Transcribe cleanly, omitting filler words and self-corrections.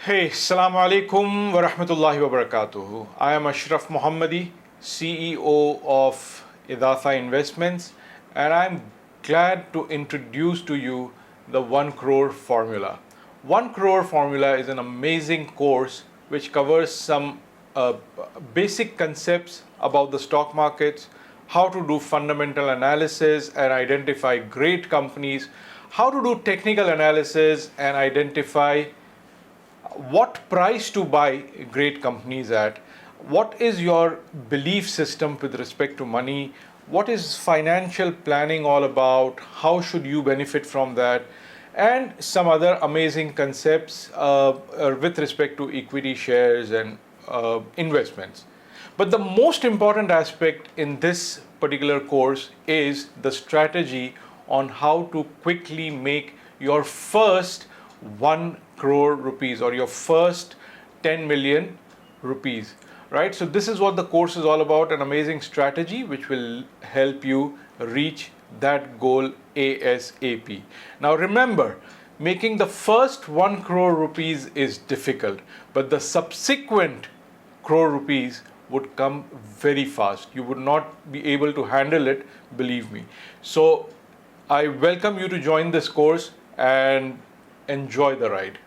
Hey, Assalamu alaikum wa rahmatullahi wa barakatuhu. I am Ashraf Mohammadi, CEO of Idafa Investments, and I'm glad to introduce to you the 1 Crore Formula. 1 Crore Formula is an amazing course which covers some basic concepts about the stock markets, how to do fundamental analysis and identify great companies, how to do technical analysis and identify what price to buy great companies at, what is your belief system with respect to money, what is financial planning all about, how should you benefit from that, and some other amazing concepts with respect to equity shares and investments. But the most important aspect in this particular course is the strategy on how to quickly make your first 1 crore rupees or your first 10 million rupees, right? So this is what the course is all about, an amazing strategy which will help you reach that goal ASAP. Now remember, making the first 1 crore rupees is difficult, but the subsequent crore rupees would come very fast. You would not be able to handle it, believe me. So I welcome you to join this course and enjoy the ride.